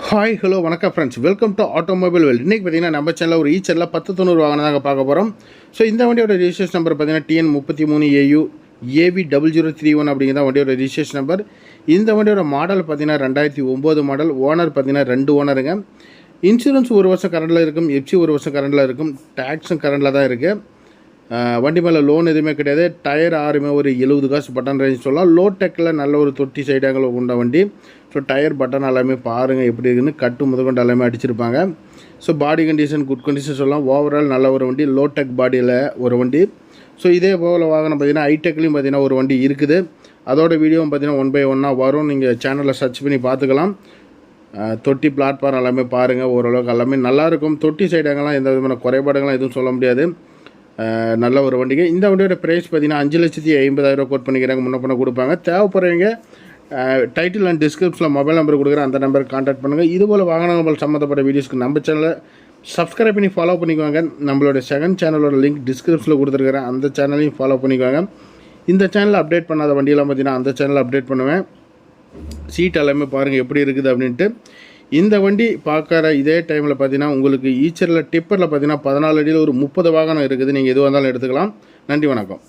Hi hello வணக்கம் friends, welcome to automobile world. இன்றைக்கி பார்த்தீங்கன்னா நம்ம சேனலில் ஒரு ஈச்சரில் 1090 வாகனம் தாங்க பார்க்க போகிறோம். ஸோ இந்த வண்டியோட ரிஜிஸ்ட்ரேஷன் நம்பர் பார்த்தீங்கன்னா TN33AU AV0031 அப்படிங்கிறத வண்டியோட ரிஜிஸ்ட்ரேஷன் நம்பர். இந்த வண்டியோட மாடல் பார்த்தீங்கன்னா 2009 மாடல். ஓனர் பார்த்தீங்கன்னா 2 ஓனருங்க. இன்சூரன்ஸ் 1 வருஷம் கரண்டில் இருக்கும், எஃப்சி 1 வருஷம் கரண்டில் இருக்கும், டேக்ஸும் கரண்டில் தான் இருக்குது. வண்டி மேலே லோன் எதுவுமே கிடையாது. டயர் ஆறுமே ஒரு 70 காசு பட்டன் ரேஞ்ச் சொல்லலாம். லோ டெக்கில் நல்ல ஒரு தொட்டி சைடாங்கள் கொண்ட வண்டி. ஸோ டயர் பட்டன் எல்லாமே பாருங்கள் எப்படி இருக்குன்னு, கட்டு முதற்கொண்டு எல்லாமே அடிச்சிருப்பாங்க. So body condition good condition சொல்லலாம். ஓவரால் நல்ல ஒரு வண்டி, லோ டெக் பாடியில் ஒரு வண்டி. ஸோ இதே போல் வாகனம் பார்த்திங்கன்னா ஹைடெக்லேயும் பார்த்திங்கன்னா ஒரு வண்டி இருக்குது. அதோட வீடியோவும் பார்த்திங்கன்னா 1 by 1 வரும். நீங்கள் சேனலில் சர்ச் பண்ணி பார்த்துக்கலாம். தொட்டி பிளாட்ஃபார்ம் எல்லாமே பாருங்கள், ஓரளவுக்கு எல்லாமே நல்லாயிருக்கும். தொட்டி சைடாங்கெல்லாம் எந்த விதமான குறைபாடுகள்லாம் எதுவும் சொல்ல முடியாது. நல்ல ஒரு வண்டிங்க. இந்த வண்டியோட ப்ரைஸ் பார்த்தீங்கன்னா 5,50,000 கோட் பண்ணிக்கிறாங்க. முன்ன பண்ண கொடுப்பாங்க. தேவைப்படுறவங்க டைட்டில் அண்ட் டிஸ்கிரிப்ஷனில் மொபைல் நம்பர் கொடுக்குறேன், அந்த நம்பருக்கு கான்டாக்ட் பண்ணுங்கள். இதுபோல் வாகனங்கள் சம்மந்தப்பட்ட வீடியோஸ்க்கு நம்ம சேனலை சப்ஸ்கிரைப் பண்ணி ஃபாலோ பண்ணிக்குவாங்க. நம்மளோட செகண்ட் சேனலோட லிங்க் டிஸ்கிரிப்ஷனில் கொடுத்துருக்குறேன், அந்த சேனலையும் ஃபாலோ பண்ணிக்குவாங்க. இந்த சேனலில் அப்டேட் பண்ணாத வண்டியெல்லாம் பார்த்தீங்கன்னா அந்த சேனலில் அப்டேட் பண்ணுவேன். சீட் எல்லாமே பாருங்கள் எப்படி இருக்குது அப்படின்ட்டு. இந்த வண்டி பார்க்குற இதே டைமில் பார்த்தீங்கன்னா உங்களுக்கு ஈச்சரில் டிப்பரில் பார்த்தீங்கன்னா 14 அடியில் ஒரு 30 வாகனம் இருக்குது. நீங்கள் எதுவாக இருந்தாலும் எடுத்துக்கலாம். நன்றி, வணக்கம்.